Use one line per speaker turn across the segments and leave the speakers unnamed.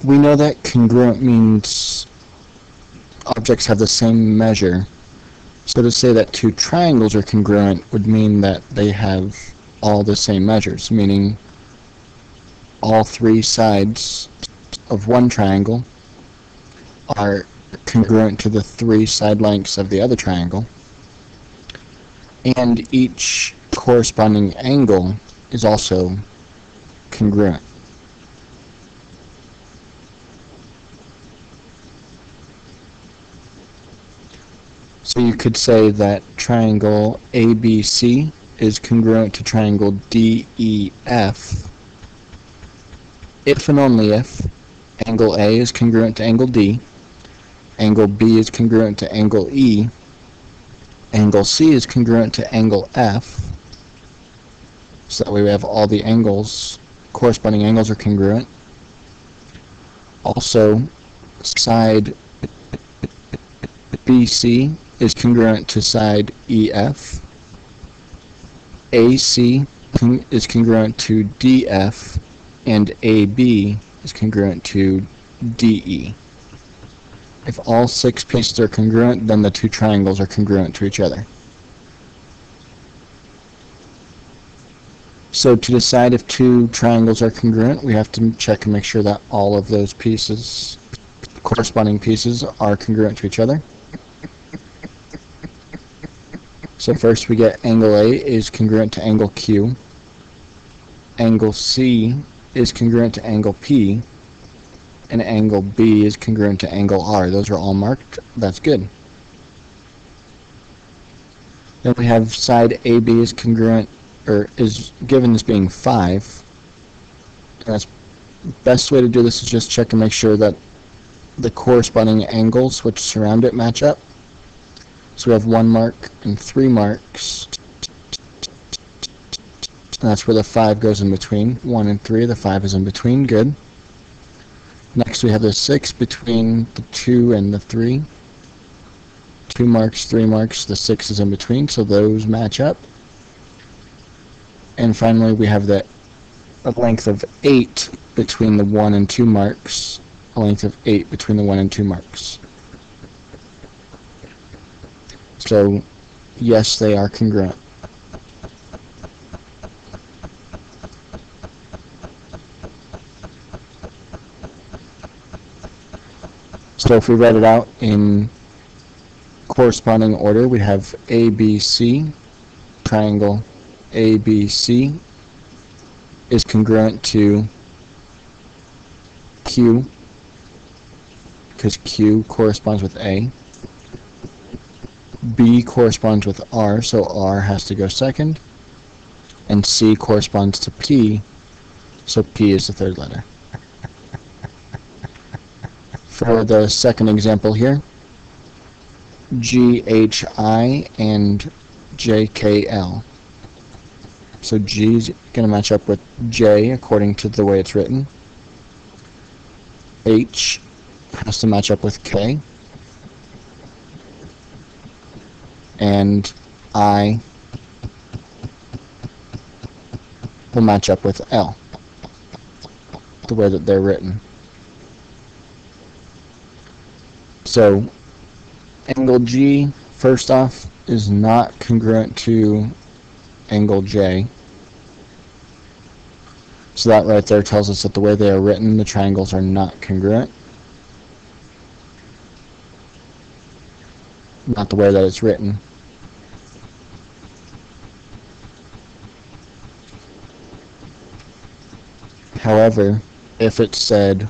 we know that congruent means objects have the same measure. So to say that two triangles are congruent would mean that they have all the same measures, meaning all three sides of one triangle are congruent to the three side lengths of the other triangle, and each corresponding angle is also congruent. So you could say that triangle ABC is congruent to triangle DEF if and only if angle A is congruent to angle D, angle B is congruent to angle E, angle C is congruent to angle F, so that way we have all the angles, corresponding angles are congruent. Also, side BC is congruent to side EF, AC is congruent to DF, and AB is congruent to DE. If all six pieces are congruent, then the two triangles are congruent to each other. So to decide if two triangles are congruent, we have to check and make sure that all of those pieces, corresponding pieces, are congruent to each other. So first we get angle A is congruent to angle Q, angle C is congruent to angle P, and angle B is congruent to angle R. Those are all marked. That's good. Then we have side AB is congruent, or is given as being 5. And that's the best way to do this is just check and make sure that the corresponding angles which surround it match up. So we have 1 mark and 3 marks. And that's where the 5 goes in between. 1 and 3, the 5 is in between. Good. Next we have the 6 between the 2 and the 3. 2 marks, 3 marks, the 6 is in between, so those match up. And finally we have a length of 8 between the 1 and 2 marks. A length of 8 between the 1 and 2 marks. So, yes, they are congruent. So if we write it out in corresponding order, we have ABC, triangle ABC is congruent to Q, because Q corresponds with A. B corresponds with R, so R has to go second. And C corresponds to P, so P is the third letter. For the second example here, GHI and JKL. So G is going to match up with J according to the way it's written. H has to match up with K. And I will match up with L, the way that they're written. So angle G, first off, is not congruent to angle J. So that right there tells us that the way they are written, the triangles are not congruent. Not the way that it's written. However, if it said,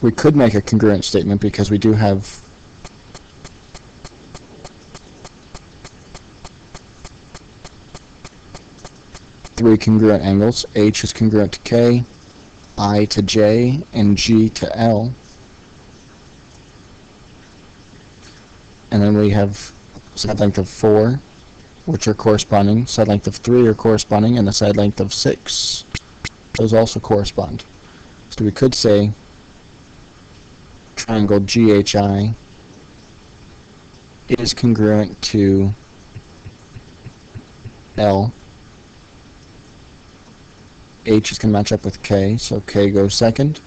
we could make a congruent statement because we do have three congruent angles. H is congruent to K, I to J, and G to L. And then we have side length of 4, which are corresponding, side length of 3 are corresponding, and the side length of 6, those also correspond. So we could say triangle GHI is congruent to L. H is going to match up with K, so K goes second.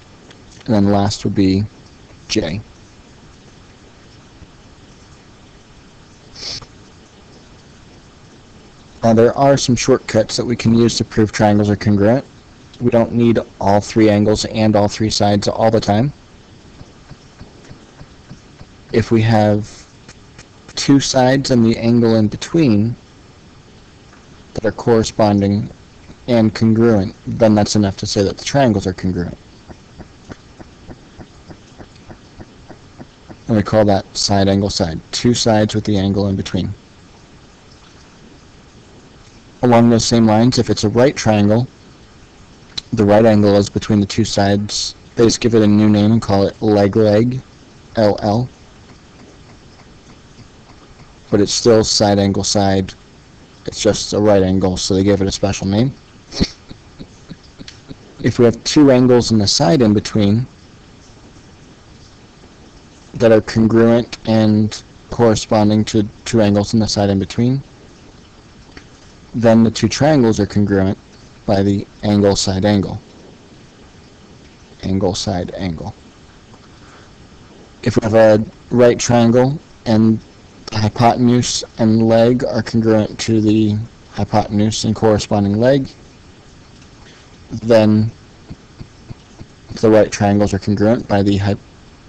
and then last would be J. Now there are some shortcuts that we can use to prove triangles are congruent. We don't need all three angles and all three sides all the time. If we have two sides and the angle in between that are corresponding and congruent, then that's enough to say that the triangles are congruent. And we call that side angle side. Two sides with the angle in between. Along those same lines, if it's a right triangle, the right angle is between the two sides. They just give it a new name and call it leg, LL. But it's still side angle side. It's just a right angle, so they gave it a special name. If we have two angles and the side in between that are congruent and corresponding to two angles and the side in between, then the two triangles are congruent by the angle side angle. Angle side angle. If we have a right triangle and the hypotenuse and leg are congruent to the hypotenuse and corresponding leg, then the right triangles are congruent by the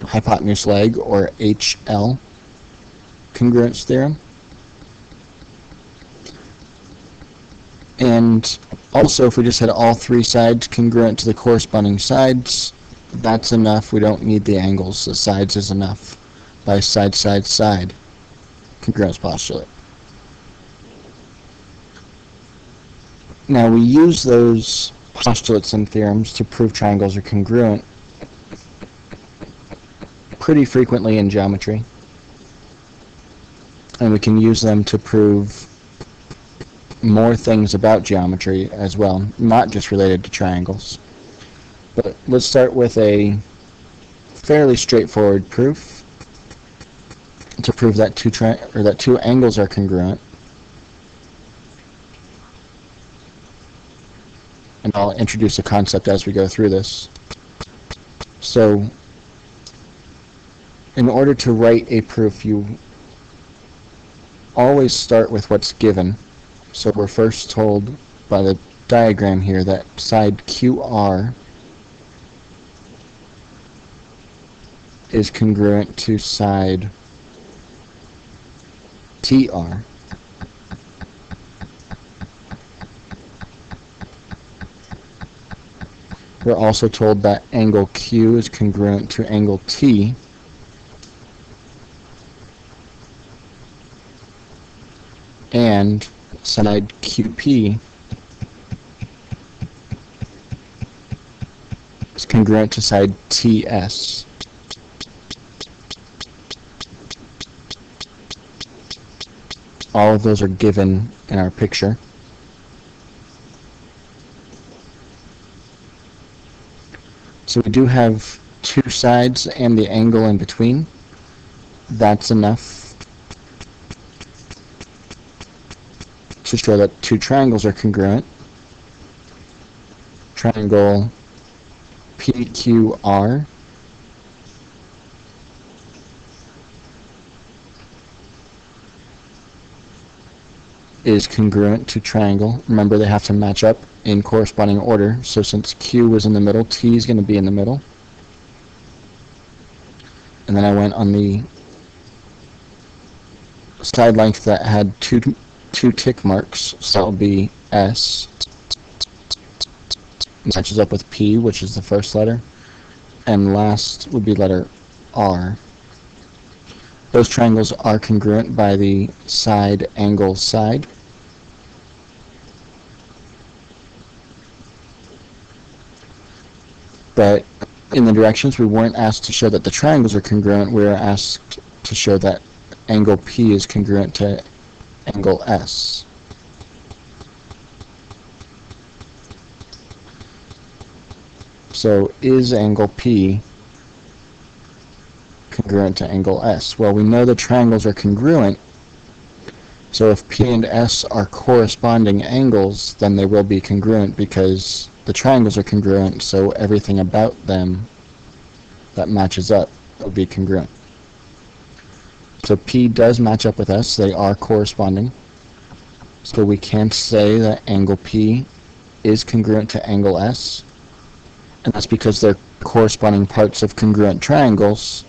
hypotenuse leg, or HL congruence theorem. And also, if we just had all three sides congruent to the corresponding sides, that's enough. We don't need the angles. The sides is enough by side, side, side congruence postulate. Now, we use those postulates and theorems to prove triangles are congruent pretty frequently in geometry. And we can use them to prove more things about geometry as well, not just related to triangles. But let's start with a fairly straightforward proof to prove that two angles are congruent. And I'll introduce a concept as we go through this. So, in order to write a proof, you always start with what's given. So we're first told by the diagram here that side QR is congruent to side TR. We're also told that angle Q is congruent to angle T. And side QP is congruent to side TS. All of those are given in our picture. So we do have two sides and the angle in between. That's enough to show that two triangles are congruent. Triangle PQR is congruent to triangle. Remember, they have to match up in corresponding order. So since Q was in the middle, T is going to be in the middle. And then I went on the side length that had two tick marks, so that will be S. Matches up with P, which is the first letter. And last would be letter R. Those triangles are congruent by the side angle side. But in the directions, we weren't asked to show that the triangles are congruent. We were asked to show that angle P is congruent to angle S. So is angle P congruent to angle S? Well, we know the triangles are congruent, so if P and S are corresponding angles, then they will be congruent because the triangles are congruent, so everything about them that matches up would be congruent. So P does match up with S. They are corresponding. So we can say that angle P is congruent to angle S. And that's because they're corresponding parts of congruent triangles.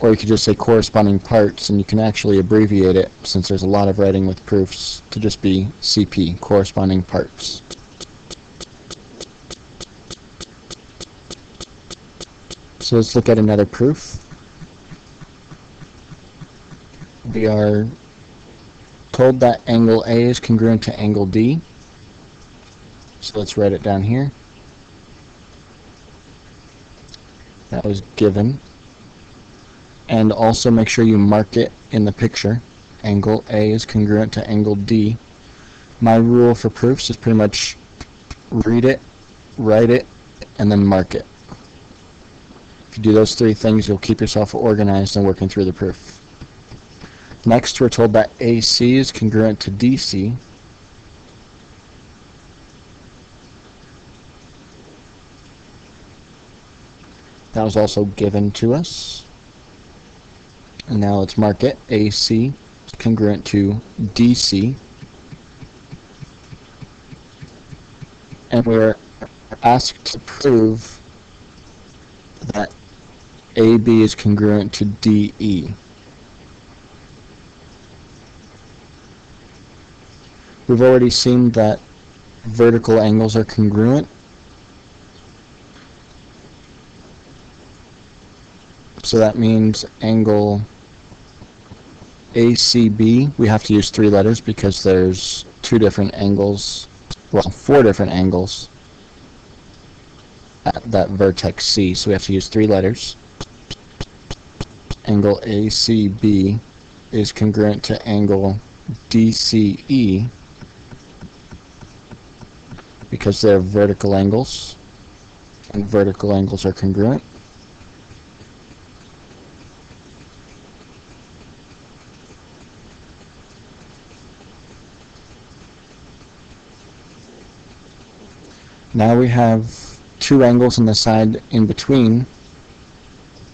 Or you could just say corresponding parts, and you can actually abbreviate it, since there's a lot of writing with proofs, to just be CP, corresponding parts. So let's look at another proof. We are told that angle A is congruent to angle D. So let's write it down here. That was given. And also make sure you mark it in the picture. Angle A is congruent to angle D. My rule for proofs is pretty much read it, write it, and then mark it. If you do those three things, you'll keep yourself organized and working through the proof. Next, we're told that AC is congruent to DC. That was also given to us. And now let's mark it. AC is congruent to DC. And we're asked to prove that AB is congruent to DE. We've already seen that vertical angles are congruent. So that means angle ACB, we have to use 3 letters because there's 2 different angles, well, 4 different angles at that vertex C, so we have to use 3 letters. Angle ACB is congruent to angle DCE because they're vertical angles, and vertical angles are congruent. Now we have 2 angles on the side in between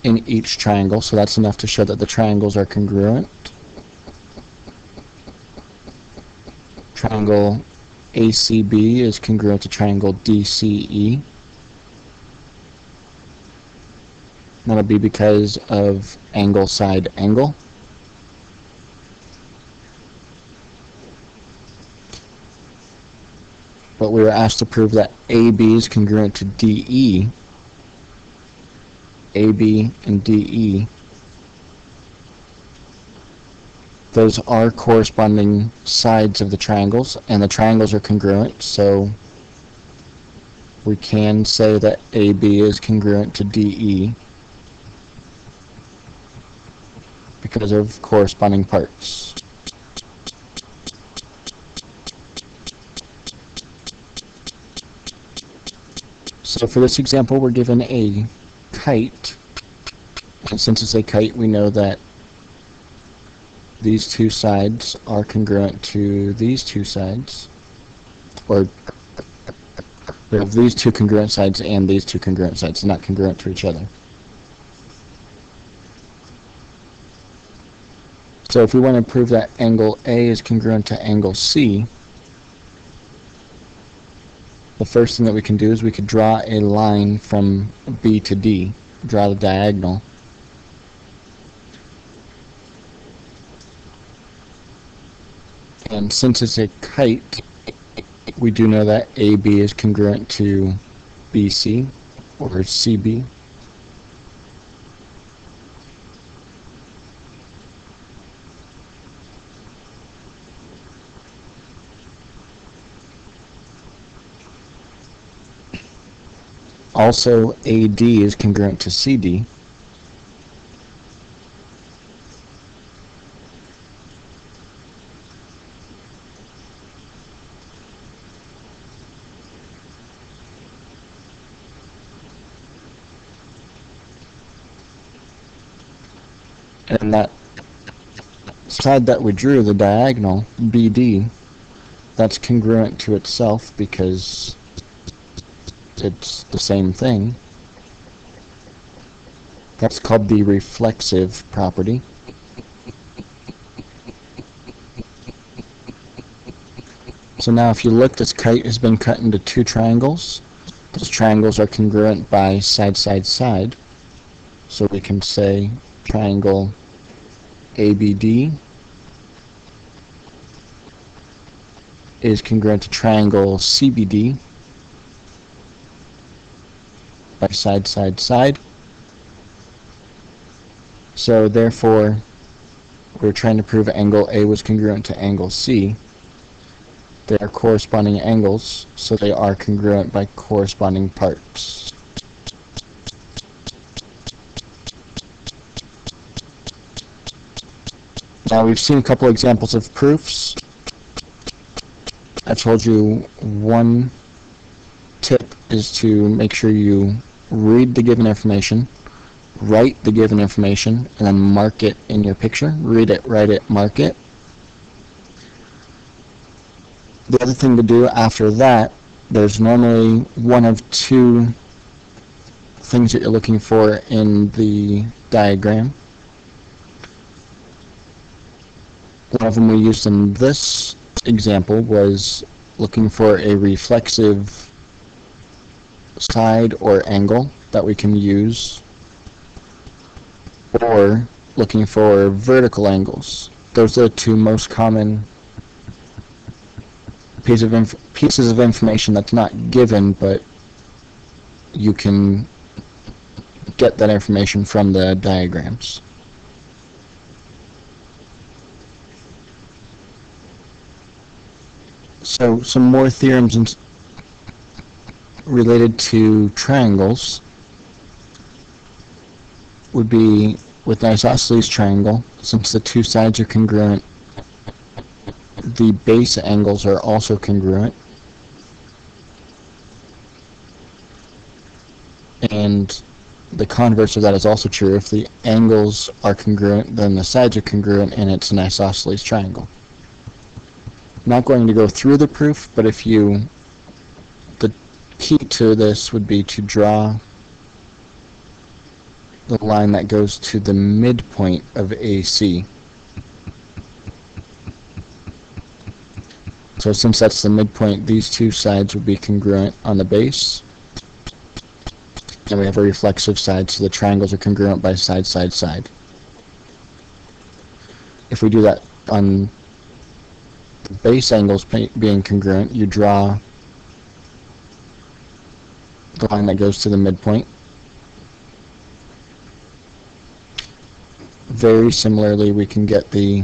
in each triangle, so that's enough to show that the triangles are congruent. Triangle ACB is congruent to triangle DCE. That'll be because of angle side angle. But we were asked to prove that AB is congruent to DE. AB and DE, those are corresponding sides of the triangles, and the triangles are congruent, so we can say that AB is congruent to DE because of corresponding parts. So for this example, we're given a kite, and since it's a kite, we know that these 2 sides are congruent to these 2 sides, or we have these 2 congruent sides and these 2 congruent sides, not congruent to each other. So if we want to prove that angle A is congruent to angle C, the first thing that we can do is we could draw a line from B to D, draw the diagonal. And since it's a kite, we do know that AB is congruent to BC, or CB. Also, AD is congruent to CD. And that side that we drew, the diagonal, BD, that's congruent to itself because it's the same thing. That's called the reflexive property. So now if you look, this kite has been cut into two triangles. Those triangles are congruent by side, side, side. So we can say triangle ABD is congruent to triangle CBD by side, side, side. So therefore, we're trying to prove angle A was congruent to angle C. They are corresponding angles, so they are congruent by corresponding parts. Now we've seen a couple examples of proofs. I told you one tip is to make sure you read the given information, write the given information, and then mark it in your picture. Read it, write it, mark it. The other thing to do after that, there's normally one of two things that you're looking for in the diagram. One of them we used in this example was looking for a reflexive side or angle that we can use, or looking for vertical angles. Those are the two most common pieces of information that's not given, but you can get that information from the diagrams. So some more theorems related to triangles would be with an isosceles triangle, since the two sides are congruent, the base angles are also congruent. And the converse of that is also true. If the angles are congruent, then the sides are congruent, and it's an isosceles triangle. I'm not going to go through the proof, but the key to this would be to draw the line that goes to the midpoint of AC. So since that's the midpoint, these two sides would be congruent on the base. And we have a reflexive side, so the triangles are congruent by side, side, side. If we do that on the base angles being congruent, you draw the line that goes to the midpoint. Very similarly, we can get the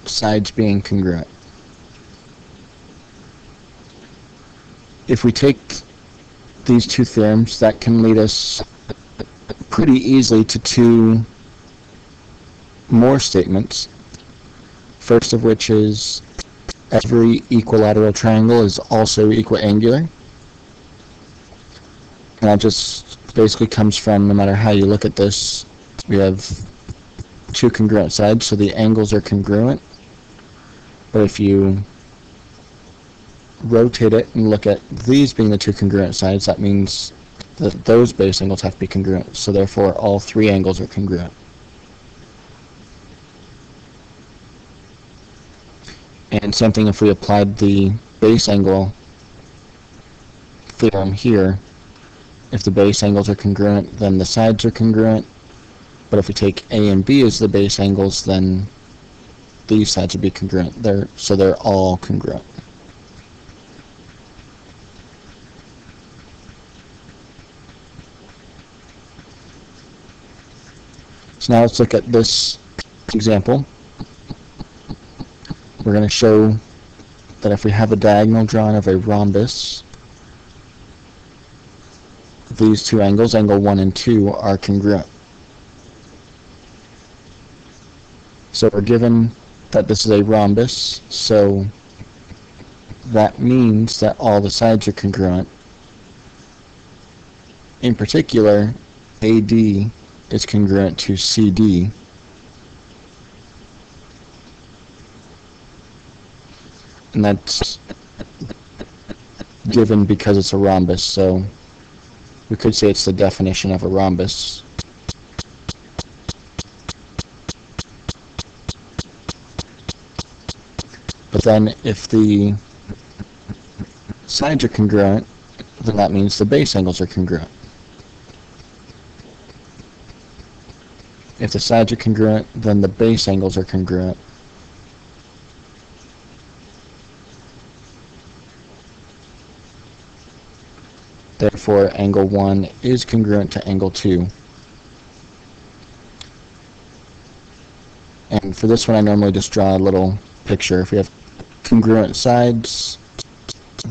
sides being congruent. If we take these two theorems, that can lead us pretty easily to two more statements. First of which is every equilateral triangle is also equiangular. And that just basically comes from, no matter how you look at this, we have two congruent sides, so the angles are congruent. But if you rotate it and look at these being the two congruent sides, that means that those base angles have to be congruent. So therefore, all three angles are congruent. And same thing if we applied the base angle theorem here. If the base angles are congruent, then the sides are congruent. But if we take A and B as the base angles, then these sides would be congruent. So they're all congruent. So now let's look at this example. We're going to show that if we have a diagonal drawn of a rhombus, these two angles, angle 1 and 2, are congruent. So we're given that this is a rhombus, so that means that all the sides are congruent. In particular, AD is congruent to CD. And that's given because it's a rhombus, so we could say it's the definition of a rhombus. But then if the sides are congruent, then that means the base angles are congruent. If the sides are congruent, then the base angles are congruent. Therefore, angle 1 is congruent to angle 2. And for this one, I normally just draw a little picture. If we have congruent sides,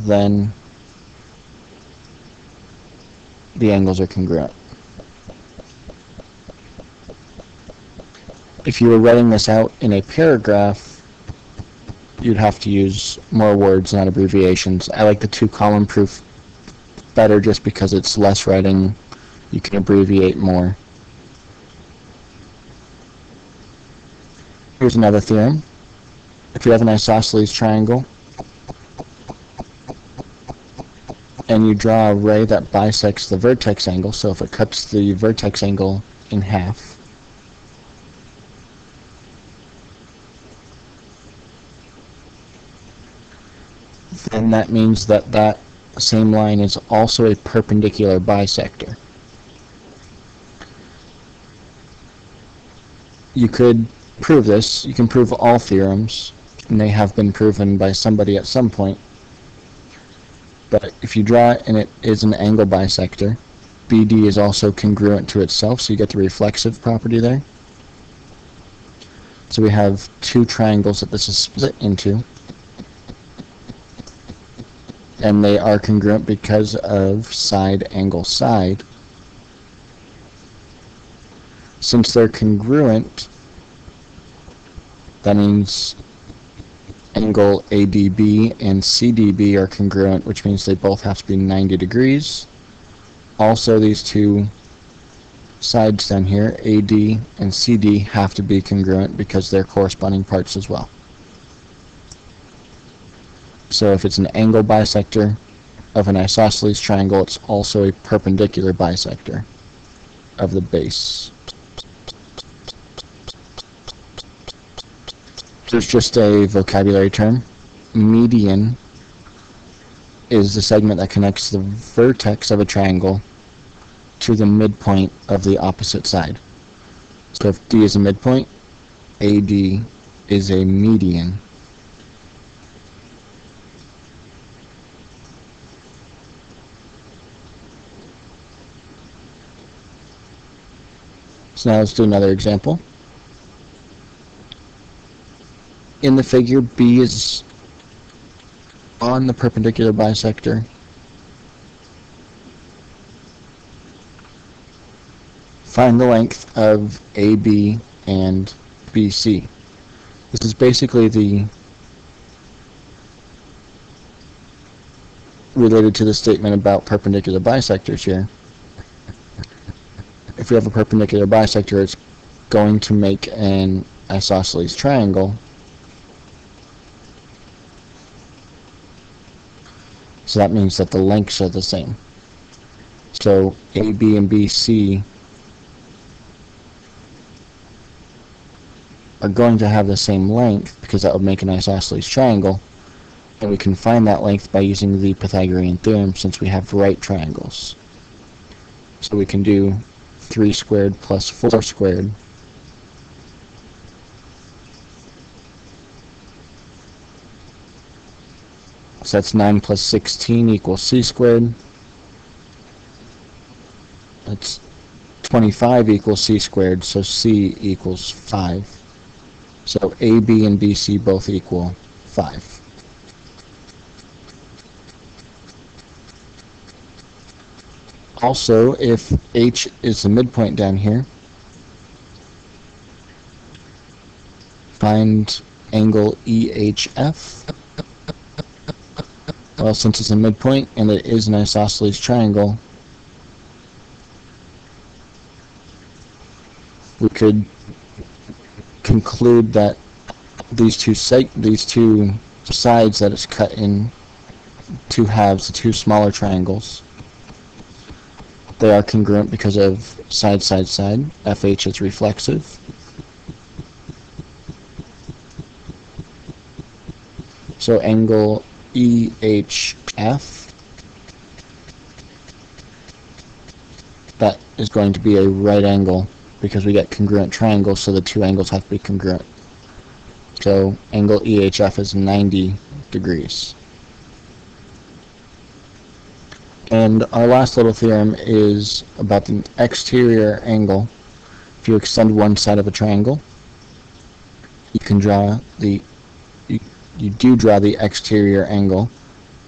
then the angles are congruent. If you were writing this out in a paragraph, you'd have to use more words, not abbreviations. I like the 2-column proof better just because it's less writing. You can abbreviate more. Here's another theorem. If you have an isosceles triangle and you draw a ray that bisects the vertex angle, so if it cuts the vertex angle in half, then that means that that same line is also a perpendicular bisector. You could prove this. You can prove all theorems, and they have been proven by somebody at some point. But if you draw it and it is an angle bisector, BD is also congruent to itself, so you get the reflexive property there. So we have two triangles that this is split into, and they are congruent because of side angle side. Since they're congruent, that means angle ADB and CDB are congruent, which means they both have to be 90 degrees. Also, these two sides down here, AD and CD, have to be congruent because they're corresponding parts as well. So if it's an angle bisector of an isosceles triangle, it's also a perpendicular bisector of the base. There's just a vocabulary term. Median is the segment that connects the vertex of a triangle to the midpoint of the opposite side. So if D is a midpoint, AD is a median. So now let's do another example. In the figure, B is on the perpendicular bisector. Find the length of AB and BC. This is basically related to the statement about perpendicular bisectors here. If we have a perpendicular bisector, it's going to make an isosceles triangle. So that means that the lengths are the same. So AB and BC are going to have the same length because that would make an isosceles triangle. And we can find that length by using the Pythagorean theorem since we have right triangles. So we can do 3 squared plus 4 squared. So that's 9 plus 16 equals c squared. That's 25 equals c squared, so c equals 5. So AB and BC both equal 5. Also, if H is the midpoint down here, find angle EHF. Well, since it's a midpoint and it is an isosceles triangle, we could conclude that these two sides that it's cut in two halves, the two smaller triangles, they are congruent because of side, side, side. FH is reflexive. So angle EHF, that is going to be a right angle because we get congruent triangles, so the two angles have to be congruent. So angle EHF is 90 degrees. And our last little theorem is about the exterior angle. If you extend one side of a triangle, you can draw the you do draw the exterior angle.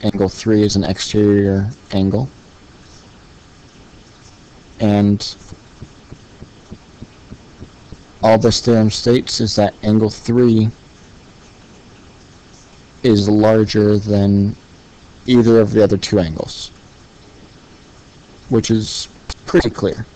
Angle 3 is an exterior angle. And all this theorem states is that angle 3 is larger than either of the other two angles, which is pretty clear.